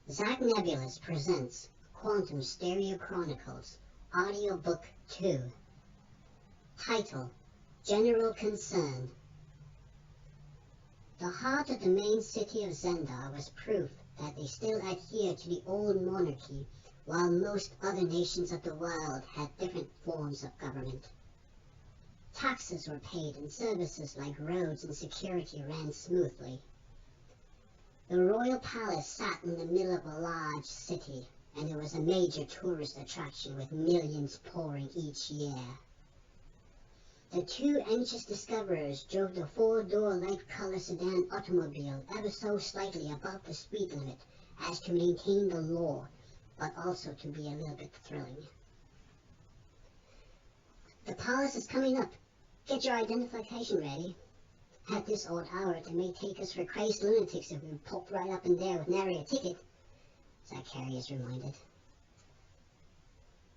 Zach Nebulous presents Quantum Stereo Chronicles, Audiobook 2. Title: General Concern. The heart of the main city of Zendar was proof that they still adhered to the old monarchy, while most other nations of the world had different forms of government. Taxes were paid and services like roads and security ran smoothly. The royal palace sat in the middle of a large city, and it was a major tourist attraction with millions pouring each year. The two anxious discoverers drove the four-door light-color sedan automobile ever so slightly above the speed limit as to maintain the law, but also to be a little bit thrilling. The palace is coming up. Get your identification ready. At this odd hour, they may take us for crazed lunatics if we pop right up in there with nary a ticket, Zacharias reminded.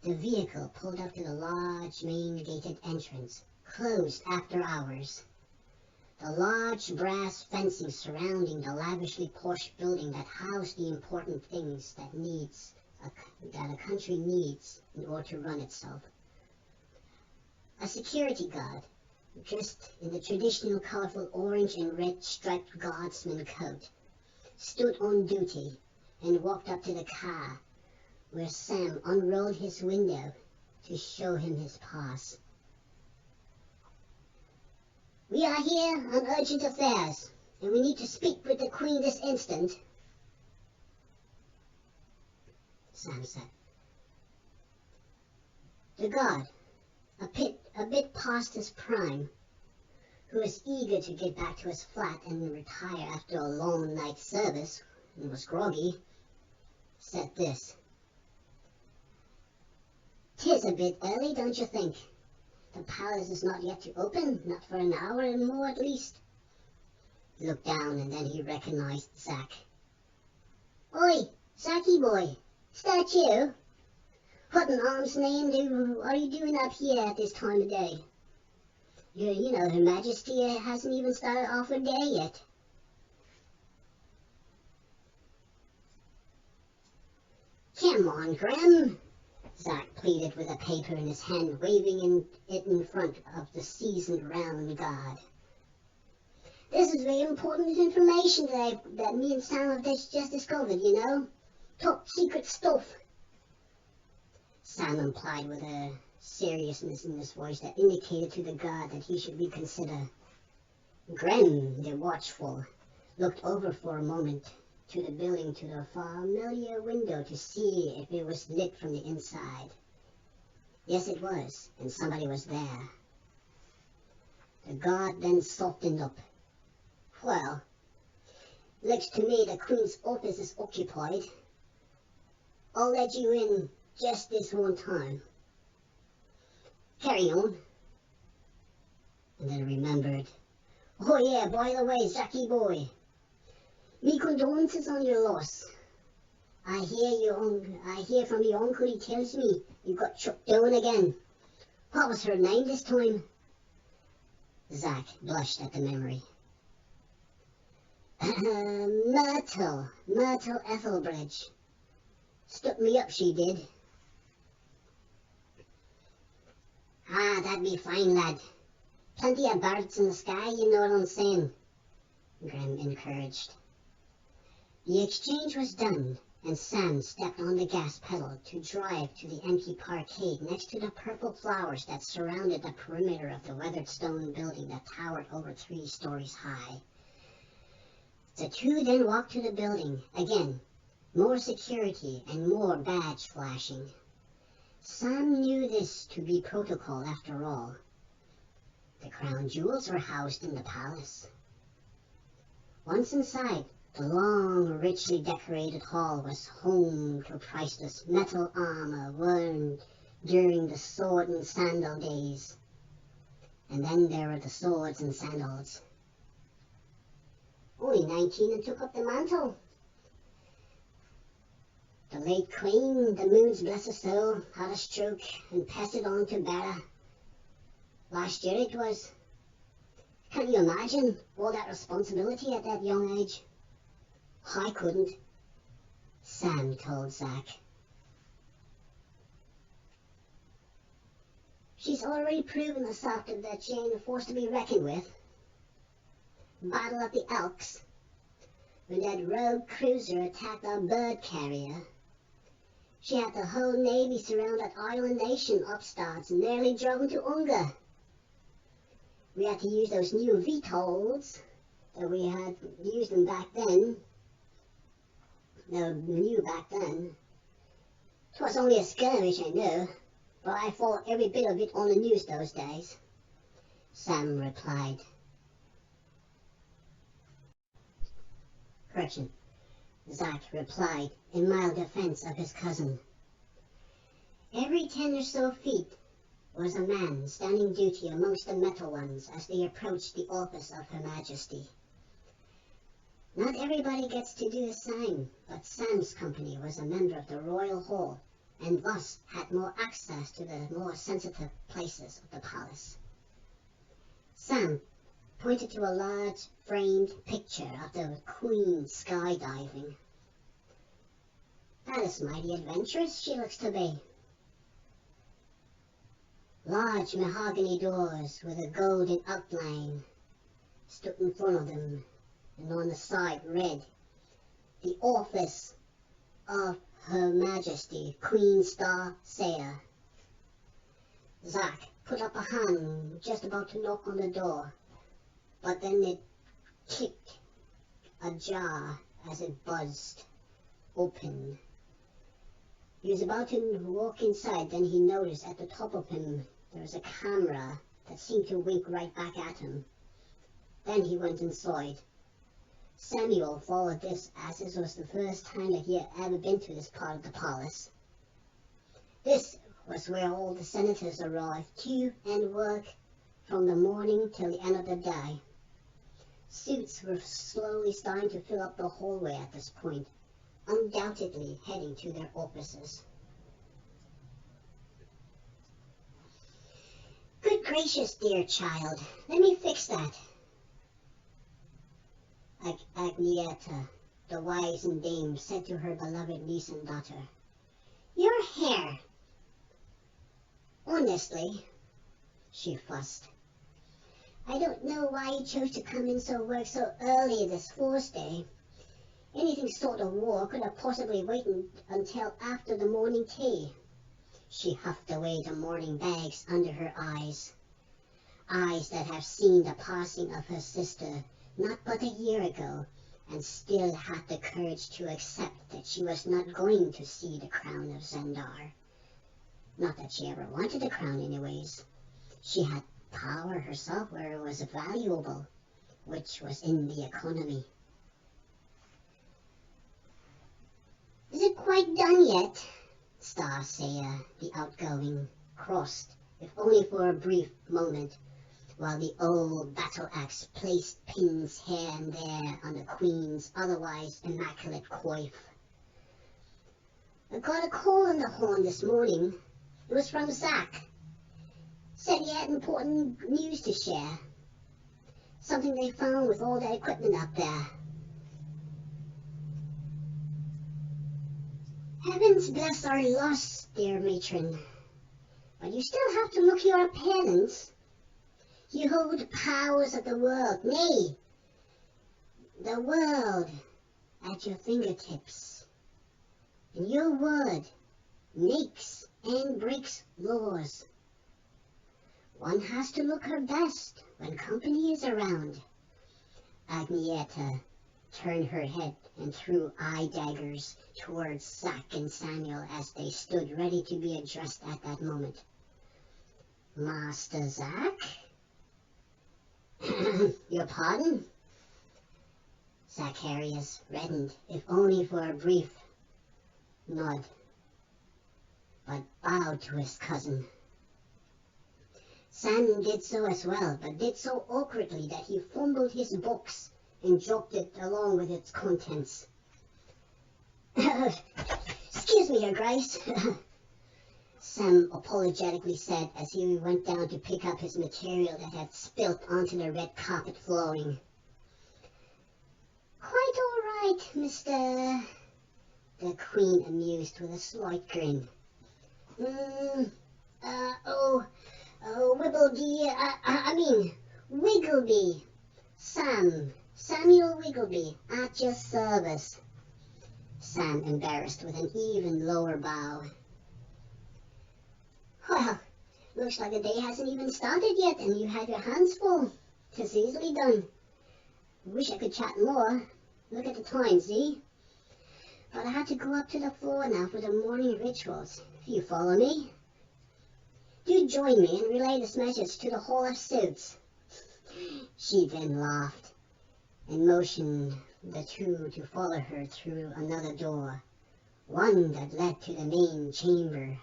The vehicle pulled up to the large main gated entrance, closed after hours. The large brass fencing surrounding the lavishly posh building that housed the important things that a country needs in order to run itself. A security guard, dressed in the traditional colorful orange and red striped guardsman coat, stood on duty and walked up to the car, where Sam unrolled his window to show him his pass. "We are here on urgent affairs, and we need to speak with the Queen this instant," Sam said. The guard, a bit past his prime, who was eager to get back to his flat and retire after a long night's service, and was groggy, said this: "'Tis a bit early, don't you think? The palace is not yet to open, not for an hour and more at least." He looked down, and then he recognized Zach. "Oi, Zachy boy, is that you? What in arm's name are you doing up here at this time of day? Her Majesty hasn't even started off her day yet." "Come on, Graham," Zach pleaded with a paper in his hand, waving it in front of the seasoned round guard. "This is very important information that me and Sam have just discovered, Top secret stuff." Sam implied with a seriousness in his voice that indicated to the guard that he should reconsider. Graham, the watchful, looked over for a moment to the building, to the familiar window, to see if it was lit from the inside. Yes, it was, and somebody was there. The guard then softened up. "Well, looks to me the Queen's office is occupied. I'll let you in just this one time. Carry on." And then remembered. "Oh yeah, by the way, Zachy boy, me condolences on your loss. I hear from your uncle, he tells me you got chucked down again. What was her name this time?" Zach blushed at the memory. Myrtle Ethelbridge. Stuck me up, she did." "Ah, that'd be fine, lad. Plenty of birds in the sky, you know what I'm saying," Graham encouraged. The exchange was done, and Sam stepped on the gas pedal to drive to the empty parkade next to the purple flowers that surrounded the perimeter of the weathered stone building that towered over 3 stories high. The two then walked to the building. Again, more security and more badge flashing. Sam knew this to be protocol after all. The crown jewels were housed in the palace. Once inside, the long, richly decorated hall was home to priceless metal armor worn during the sword and sandal days. And then there were the swords and sandals. "Only 19 and took up the mantle. The late Queen, the moon's blessed soul, had a stroke and passed it on to Bella. Last year it was. Can't you imagine all that responsibility at that young age? I couldn't. Sam told Zack. She's already proven herself to that she ain't a force to be reckoned with. Battle of the Elks, when that rogue cruiser attacked our bird carrier. She had the whole Navy surround that island nation upstarts and nearly drove them to Unga. We had to use those new VTOLs that we had used them back then. No, new back then. 'Twas only a skirmish, I know, but I fought every bit of it on the news those days, Sam replied. Correction. Zack replied in mild defense of his cousin. Every 10 or so feet was a man standing duty amongst the metal ones as they approached the office of Her Majesty. Not everybody gets to do the same, but Sam's company was a member of the Royal Hall and thus had more access to the more sensitive places of the palace. Sam pointed to a large framed picture of the Queen skydiving. That is mighty adventurous she looks to be. Large mahogany doors with a golden outline stood in front of them, and on the side read, "The Office of Her Majesty, Queen Star Sayer." Zack put up a hand, just about to knock on the door, but then it clicked ajar as it buzzed open. He was about to walk inside, then he noticed at the top of him there was a camera that seemed to wink right back at him. Then he went inside. Samuel followed this as this was the first time that he had ever been to this part of the palace. This was where all the senators arrived to and work from the morning till the end of the day. Suits were slowly starting to fill up the hallway at this point, undoubtedly heading to their offices. Good gracious, dear child, let me fix that. Agnietta, the wizened dame, said to her beloved niece and daughter. Your hair. Honestly, she fussed. I don't know why you chose to come in work so early this Thursday. Anything sort of war could have possibly waited until after the morning tea. She huffed away the morning bags under her eyes. Eyes that have seen the passing of her sister not but a year ago, and still had the courage to accept that she was not going to see the crown of Zendar. Not that she ever wanted the crown anyways. She had power herself where it was valuable, which was in the economy. Is it quite done yet? Star Sayer, the outgoing, crossed, if only for a brief moment, while the old battle axe placed pins here and there on the Queen's otherwise immaculate coif. I got a call on the horn this morning. It was from Zack. Said he had important news to share. Something they found with all that equipment up there. Heavens bless our loss, dear matron. But you still have to look your appearance. You hold the powers of the world, nay, the world at your fingertips. And your word makes and breaks laws. One has to look her best when company is around. Agnietta turned her head and threw eye daggers towards Zack and Samuel as they stood ready to be addressed at that moment. Master Zack? Your pardon? Zacharias reddened, if only for a brief nod, but bowed to his cousin. Sam did so as well, but did so awkwardly that he fumbled his box and dropped it along with its contents. Excuse me, Your Grace, Sam apologetically said as he went down to pick up his material that had spilt onto the red carpet flooring. Quite all right, Mr. the Queen amused with a slight grin. Wibbleby, Wiggleby. Samuel Wiggleby, at your service. Sam embarrassed with an even lower bow. Well, looks like the day hasn't even started yet and you had your hands full. 'Tis easily done. Wish I could chat more. Look at the time, see? But I had to go up to the floor now for the morning rituals, if you follow me. Do join me and relay this message to the Hall of Suits. She then laughed and motioned the two to follow her through another door, one that led to the main chamber.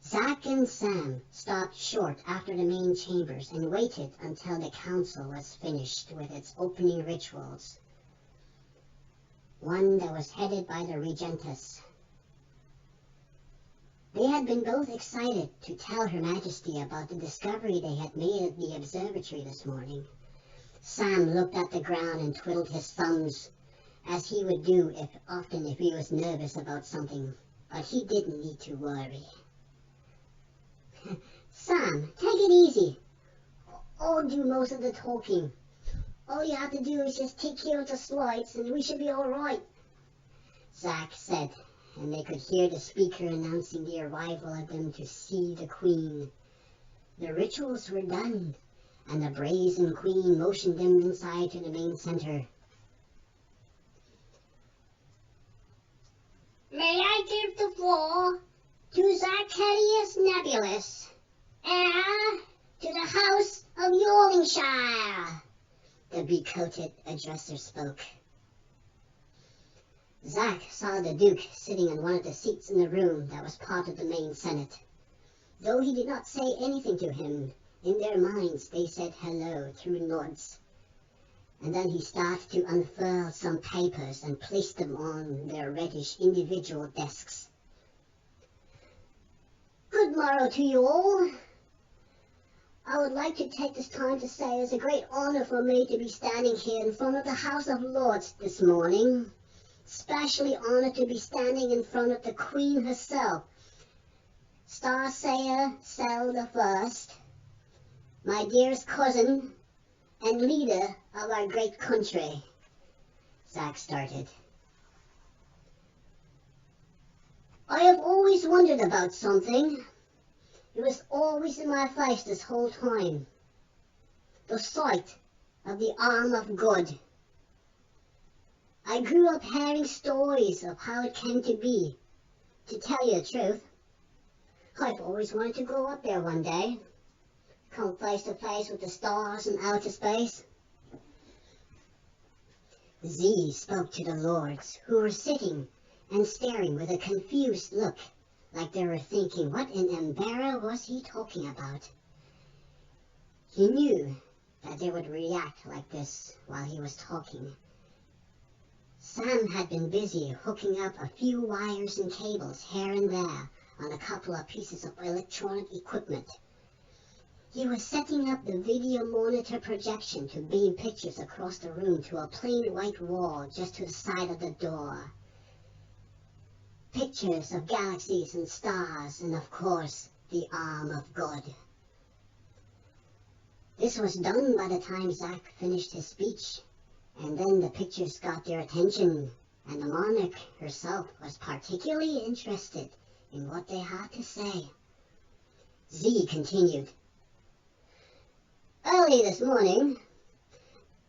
Zack and Sam stopped short after the main chambers and waited until the council was finished with its opening rituals, one that was headed by the Regentess. They had been both excited to tell Her Majesty about the discovery they had made at the observatory this morning. Sam looked at the ground and twiddled his thumbs, as he would do often if he was nervous about something, but he didn't need to worry. Sam, take it easy. I'll do most of the talking. All you have to do is just take care of the slides and we should be all right, Zack said, and they could hear the speaker announcing the arrival of them to see the Queen. The rituals were done, and the brazen Queen motioned them inside to the main center. May I give the floor to Zacchaeus Nebulous, heir to the House of Yorlingshire, the becoated addresser spoke. Zack saw the Duke sitting on one of the seats in the room that was part of the main Senate. Though he did not say anything to him, in their minds they said hello through nods. And then he started to unfurl some papers and place them on their reddish individual desks. Good morrow to you all. I would like to take this time to say it's a great honor for me to be standing here in front of the House of Lords this morning. Especially honored to be standing in front of the Queen herself, Starsayer Cell the First, my dearest cousin and leader of our great country. Zack started. I have always wondered about something. It was always in my face this whole time. The sight of the arm of God. I grew up hearing stories of how it came to be. To tell you the truth, I've always wanted to go up there one day. Come face to face with the stars in outer space. Z spoke to the lords, who were sitting and staring with a confused look, like they were thinking, what in Embera was he talking about? He knew that they would react like this while he was talking. Sam had been busy hooking up a few wires and cables here and there on a couple of pieces of electronic equipment. He was setting up the video monitor projection to beam pictures across the room to a plain white wall just to the side of the door. Pictures of galaxies and stars and, of course, the arm of God. This was done by the time Zack finished his speech, and then the pictures got their attention, and the monarch herself was particularly interested in what they had to say. Z continued. Early this morning,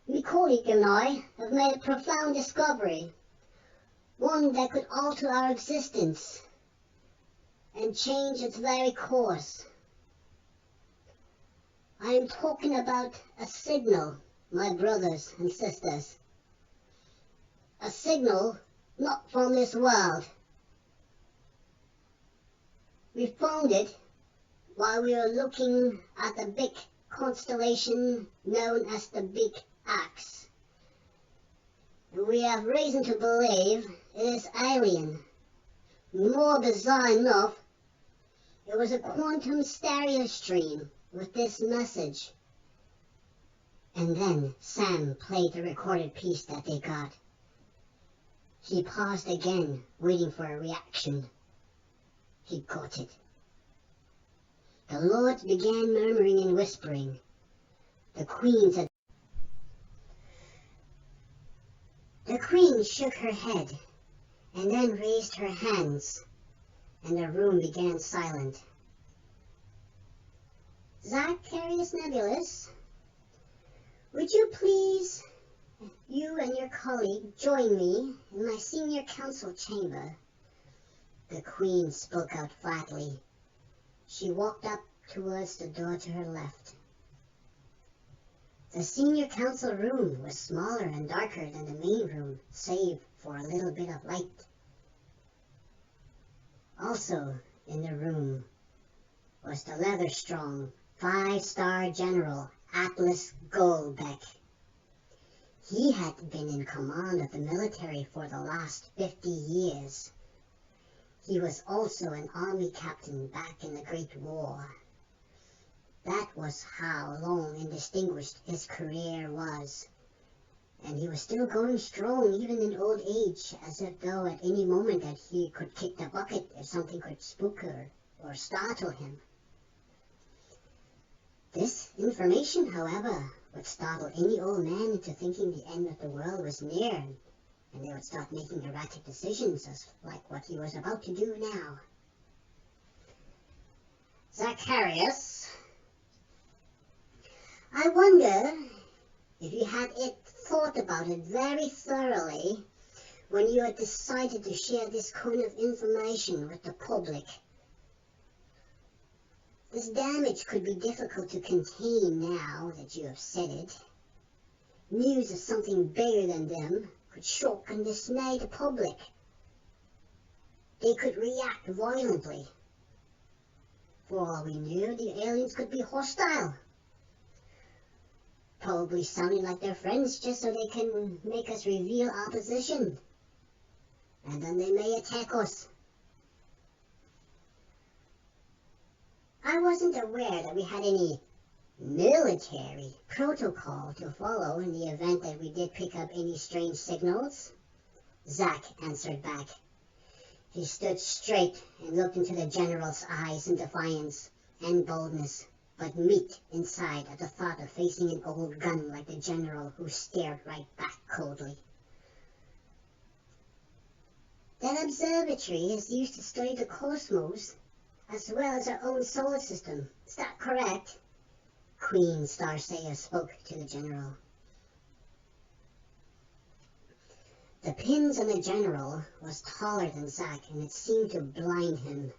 my colleague and I have made a profound discovery, one that could alter our existence and change its very course. I am talking about a signal, my brothers and sisters. A signal not from this world. We found it while we were looking at the big constellation known as the Big Axe. We have reason to believe it is alien. More bizarre enough, it was a quantum stereo stream with this message. And then Sam played the recorded piece that they got. He paused again, waiting for a reaction. He got it. The lords began murmuring and whispering. The queen shook her head, and then raised her hands, and the room began silent. Zacharias Nebulous, would you please, you and your colleague, join me in my senior council chamber? The queen spoke out flatly. She walked up towards the door to her left. The senior council room was smaller and darker than the main room, save for a little bit of light. Also in the room was the leather-strong, 5-star general Atlas Goldbeck. He had been in command of the military for the last 50 years. He was also an army captain back in the Great War. That was how long and distinguished his career was. And he was still going strong even in old age, as if though at any moment that he could kick the bucket if something could spook her or startle him. This information, however, would startle any old man into thinking the end of the world was near, and they would start making erratic decisions like what he was about to do now. Zacharias, I wonder if you had thought about it very thoroughly when you had decided to share this kind of information with the public. This damage could be difficult to contain now that you have said it. News of something bigger than them could shock and dismay the public. They could react violently. For all we knew, the aliens could be hostile. Probably sounding like they're friends just so they can make us reveal our position. And then they may attack us. I wasn't aware that we had any military protocol to follow in the event that we did pick up any strange signals. Zach answered back. He stood straight and looked into the general's eyes in defiance and boldness, but meek inside at the thought of facing an old gun like the general, who stared right back coldly. That observatory is used to study the cosmos, as well as our own solar system. Is that correct? Queen Starsayer spoke to the general. The pins on the general was taller than Zach, and it seemed to blind him,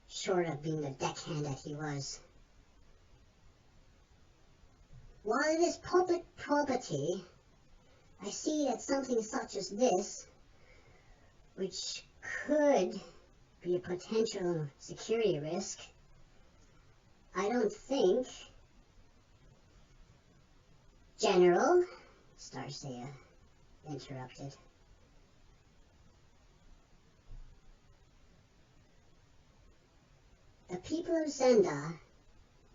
short of being the deckhand that he was. While it is public property, I see that something such as this, which could be a potential security risk, I don't think... General, Starsayer interrupted. The people of Zenda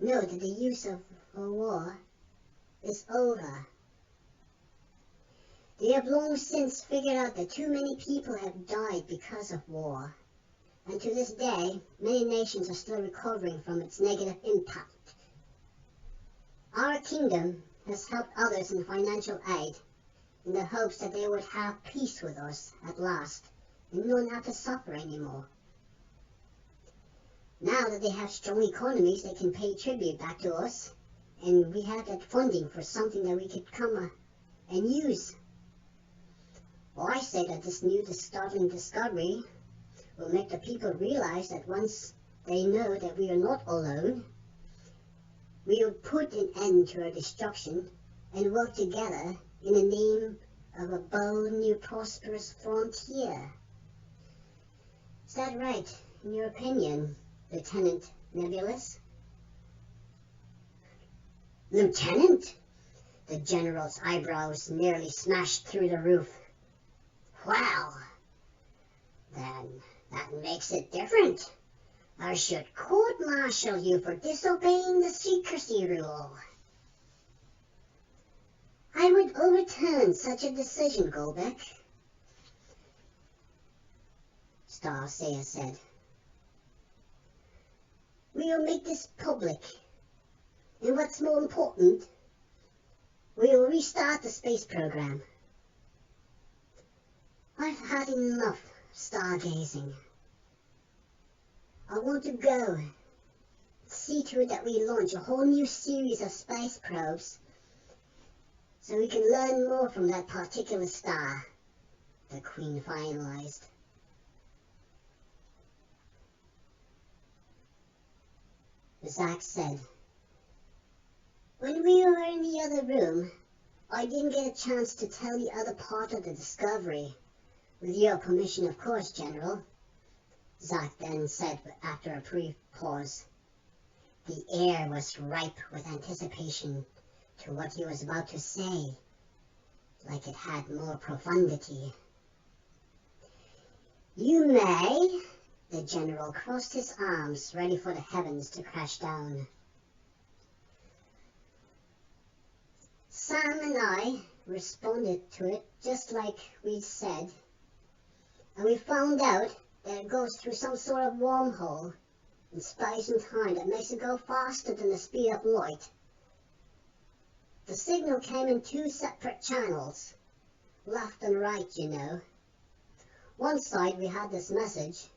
know that the use of war is over. They have long since figured out that too many people have died because of war, and to this day, many nations are still recovering from its negative impact. Our kingdom has helped others in financial aid in the hopes that they would have peace with us at last and not have to suffer anymore. Now that they have strong economies, they can pay tribute back to us, and we have that funding for something that we could come and use. Well, I say that this new startling discovery will make the people realize that once they know that we are not alone, we will put an end to our destruction and work together in the name of a bold new prosperous frontier. Is that right, in your opinion, Lieutenant Nebulous? Lieutenant? The general's eyebrows nearly smashed through the roof. Well, then that makes it different. I should court-martial you for disobeying the secrecy rule. overturn such a decision, Golbeck, Starsayer said. We will make this public, and what's more important, we will restart the space program. I've had enough stargazing. I want to go. See to it that we launch a whole new series of space probes so we can learn more from that particular star, the Queen finalized. Zack said, when we were in the other room, I didn't get a chance to tell the other part of the discovery. With your permission, of course, General, Zack then said after a brief pause. The air was ripe with anticipation to what he was about to say, like it had more profundity. You may. The General crossed his arms, ready for the heavens to crash down. Sam and I responded to it just like we said, and we found out that it goes through some sort of wormhole in space and time that makes it go faster than the speed of light. The signal came in 2 separate channels, left and right, you know. One side we had this message,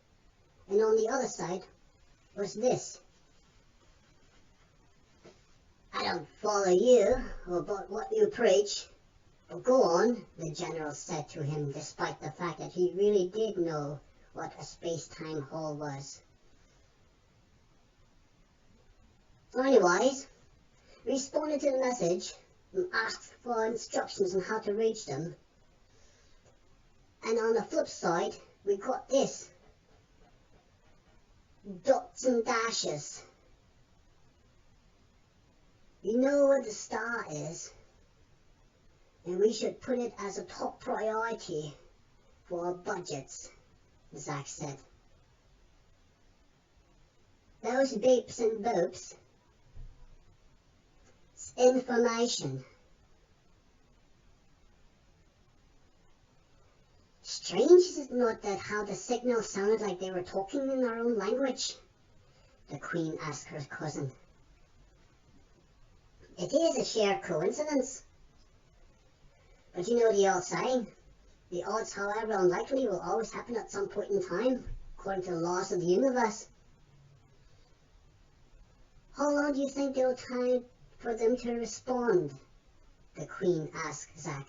and on the other side was this. I don't follow you or about what you preach, but go on, the General said to him, despite the fact that he really did know what a space-time hole was. So anyways, we responded to the message and asked for instructions on how to reach them. And on the flip side, we got this. Dots and dashes. You know where the star is, and we should put it as a top priority for our budgets, Zack said. Those beeps and boops, it's information. Strange, is it not, that how the signal sounded like they were talking in their own language? The Queen asked her cousin. It is a sheer coincidence. But you know the old saying, the odds, however unlikely, will always happen at some point in time, according to the laws of the universe. How long do you think it'll take for them to respond? The Queen asked Zack.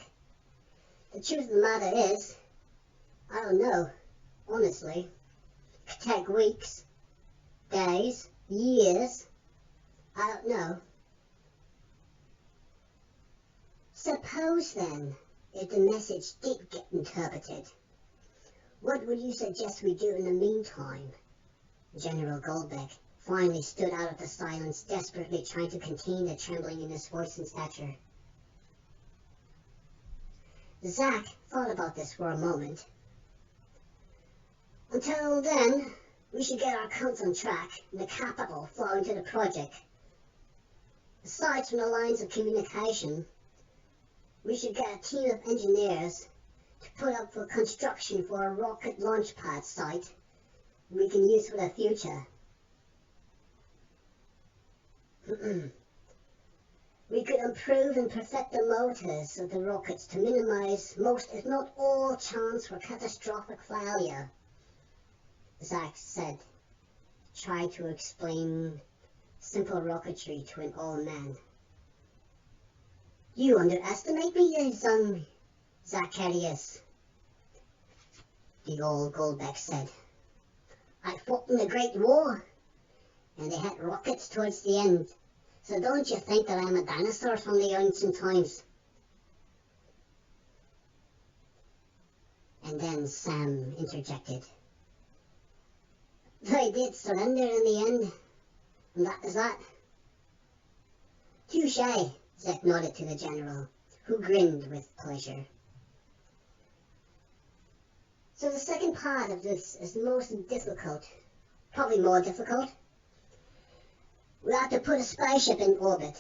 The truth of the matter is, I don't know, honestly. It could take weeks, days, years. I don't know. Suppose then, if the message did get interpreted, what would you suggest we do in the meantime? General Golbeck finally stood out of the silence, desperately trying to contain the trembling in his voice and stature. Zack thought about this for a moment. Until then, we should get our accounts on track and the capital flowing to the project. Aside from the lines of communication, we should get a team of engineers to put up for construction for a rocket launch pad site we can use for the future. We could improve and perfect the motors of the rockets to minimize most, if not all, chance for catastrophic failure, Zack said, trying to explain simple rocketry to an old man. You underestimate me, son Zacharias, the old Golbeck said. I fought in the Great War, and they had rockets towards the end, so don't you think that I'm a dinosaur from the ancient times? And then Sam interjected. They did surrender in the end, and that is that. Touché, Zack nodded to the General, who grinned with pleasure. So the second part of this is the most difficult, probably more difficult. We have to put a spaceship in orbit.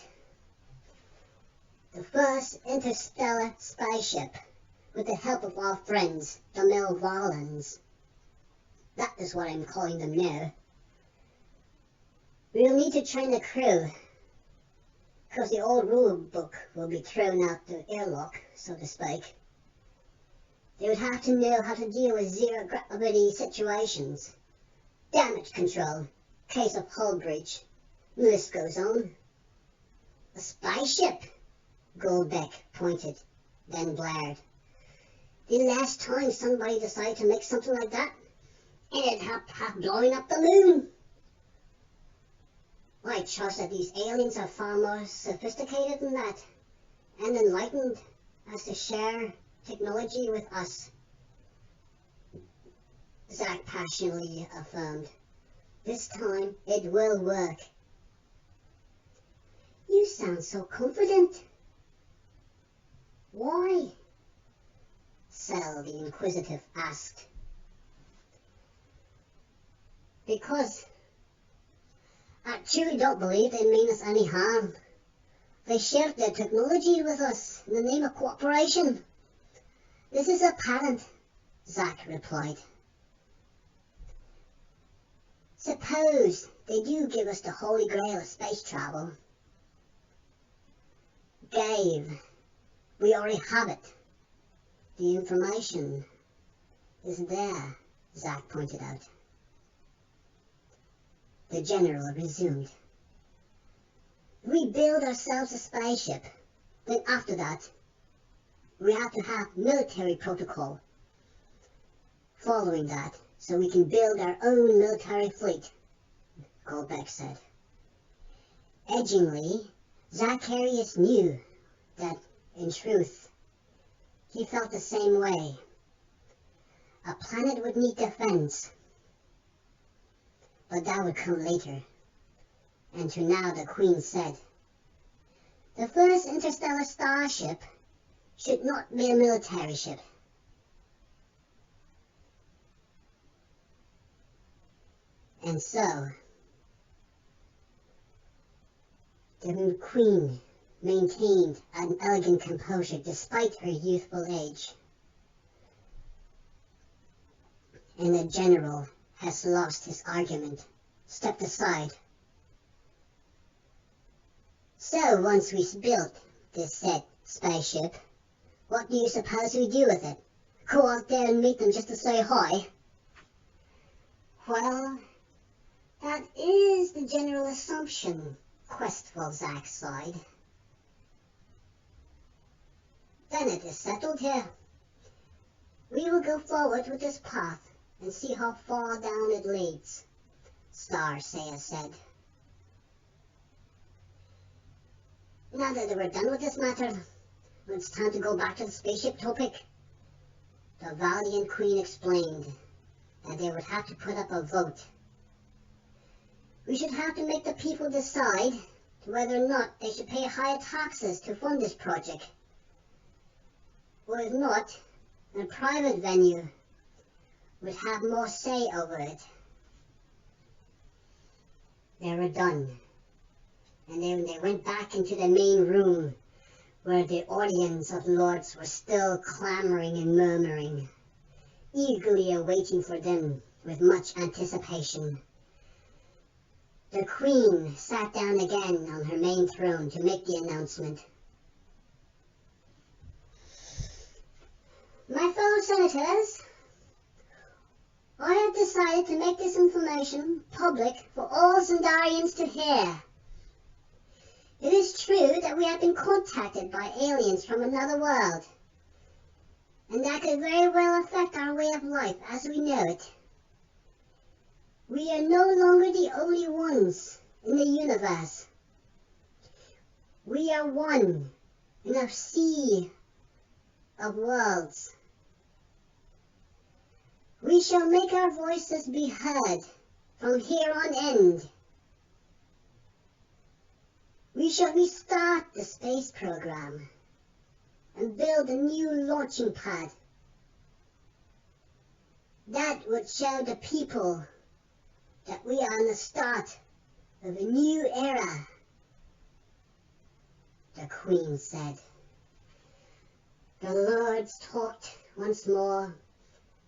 The first interstellar spaceship with the help of our friends, the Melvalans. That is what I'm calling them now. We'll need to train the crew, because the old rule book will be thrown out the airlock, so to speak. They would have to know how to deal with zero-gravity situations, damage control, case of hull breach. The list goes on. A spaceship, Goldbeck pointed, then blared. The last time somebody decided to make something like that, it'd have blowing up the moon. I trust that these aliens are far more sophisticated than that, and enlightened as to share technology with us. Zack passionately affirmed. This time it will work. You sound so confident. Why? Sel, the inquisitive, asked. Because I truly don't believe they mean us any harm. They shared their technology with us in the name of cooperation. This is apparent, Zack replied. Suppose they do give us the holy grail of space travel. Gave. We already have it. The information is there, Zack pointed out. The general resumed. We build ourselves a spaceship. Then after that, we have to have military protocol following that, so we can build our own military fleet, Goldbeck said. Edgingly, Zacharias knew that, in truth, he felt the same way. A planet would need defense, but that would come later. And to now the Queen said, the first interstellar starship should not be a military ship. And so, the Queen maintained an elegant composure despite her youthful age. And the general has lost his argument, stepped aside. So once we've built this said spaceship, what do you suppose we do with it? Go out there and meet them just to say hi? Well, that is the general assumption, questful Zack sighed. Then it is settled here. We will go forward with this path and see how far down it leads, Starsayer said. Now that we're done with this matter, it's time to go back to the spaceship topic. The valiant Queen explained that they would have to put up a vote. We should have to make the people decide whether or not they should pay higher taxes to fund this project. Or if not, a private venue would have more say over it. They were done, and then they went back into the main room where the audience of lords were still clamoring and murmuring, eagerly awaiting for them with much anticipation. The Queen sat down again on her main throne to make the announcement. My fellow senators, I have decided to make this information public for all Zendarians to hear. It is true that we have been contacted by aliens from another world, and that could very well affect our way of life as we know it. We are no longer the only ones in the universe. We are one in a sea of worlds. We shall make our voices be heard from here on end. We shall restart the space program and build a new launching pad. That would show the people that we are on the start of a new era, the Queen said. The lords talked once more,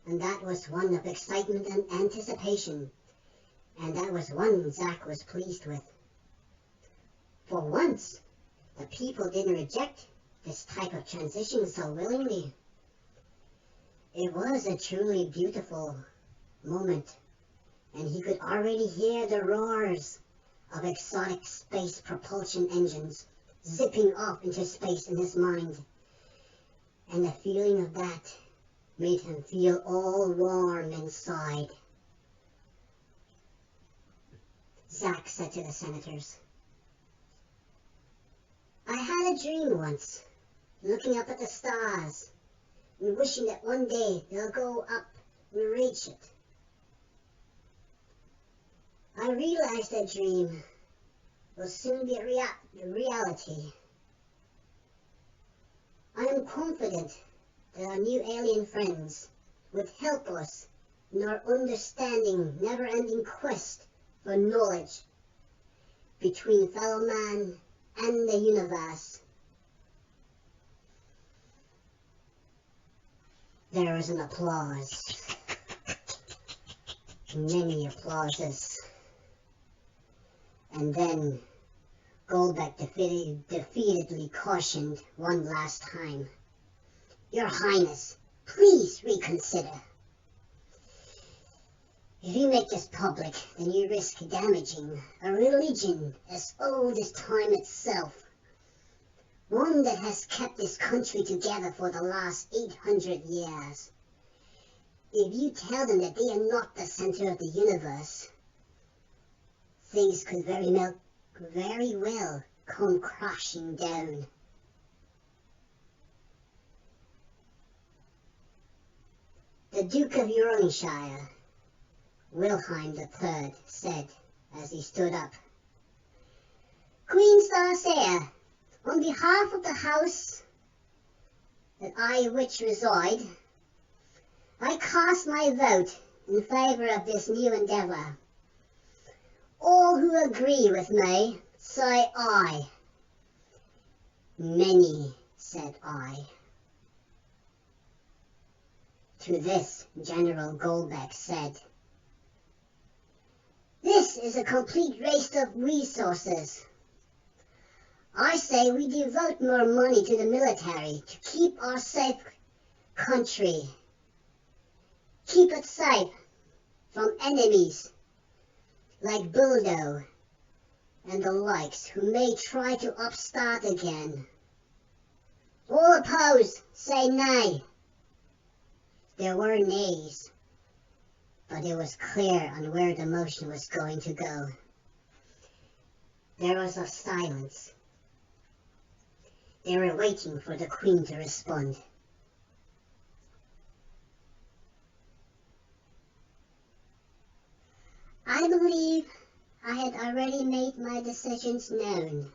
and that was one of excitement and anticipation, and that was one Zack was pleased with. For once, the people didn't reject this type of transition so willingly. It was a truly beautiful moment, and he could already hear the roars of exotic space propulsion engines zipping off into space in his mind. And the feeling of that made him feel all warm inside. Zack said to the senators, "I had a dream once, looking up at the stars and wishing that one day they'll go up and reach it. I realized that dream will soon be reality. I am confident that our new alien friends would help us in our understanding, never-ending quest for knowledge between fellow man and the universe." There was an applause. Many applauses. And then Goldbeck defeatedly cautioned one last time, "Your Highness, please reconsider. If you make this public, then you risk damaging a religion as old as time itself, one that has kept this country together for the last 800 years. If you tell them that they are not the center of the universe, things could very well come crashing down." The Duke of Uronshire, Wilhelm III, said as he stood up, "Queen Starsair, on behalf of the house that I which reside, I cast my vote in favor of this new endeavor. All who agree with me, say aye." Many said aye. To this, General Goldbeck said, "This is a complete waste of resources. I say we devote more money to the military to keep our safe country. Keep it safe from enemies like Buldo and the likes who may try to upstart again. All opposed, say nay." There were nays, but it was clear on where the motion was going to go. There was a silence. They were waiting for the Queen to respond. "I believe I had already made my decisions known,"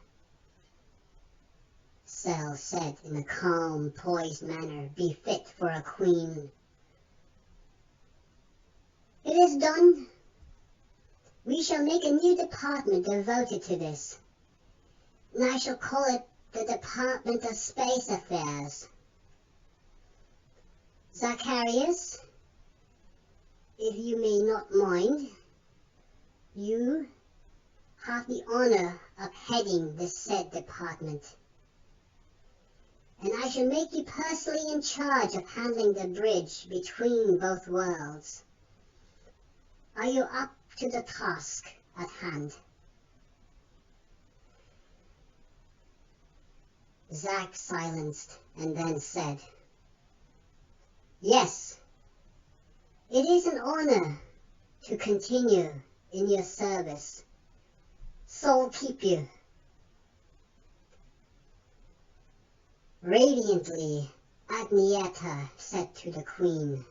Sel said in a calm, poised manner befit for a queen. "It is done. We shall make a new department devoted to this, and I shall call it the Department of Space Affairs. Zacharias, if you may not mind, you have the honor of heading the said department, and I shall make you personally in charge of handling the bridge between both worlds. Are you up to the task at hand?" Zack silenced and then said, "Yes, it is an honor to continue in your service. Soul keep you." Radiantly, Agnietta said to the Queen,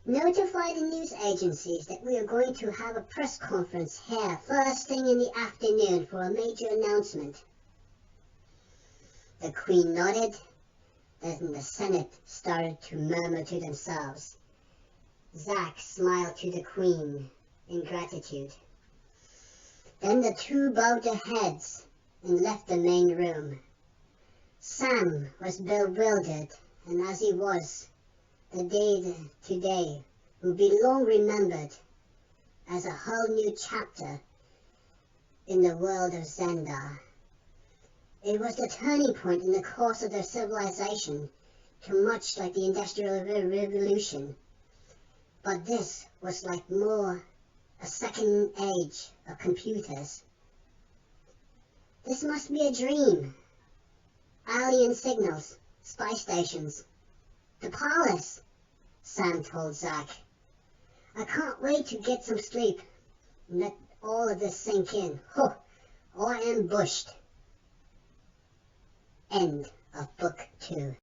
"Notify the news agencies that we are going to have a press conference here first thing in the afternoon for a major announcement." The Queen nodded, then the Senate started to murmur to themselves. Zack smiled to the Queen in gratitude. Then the two bowed their heads and left the main room. Sam was bewildered, and as he was, the day today would be long remembered as a whole new chapter in the world of Xandar. It was the turning point in the course of their civilization, to much like the Industrial Revolution. But this was like more a second age of computers. This must be a dream. Alien signals, spy stations. The palace, Sam told Zack. I can't wait to get some sleep and let all of this sink in. Huh, or ambushed. End of Book 2.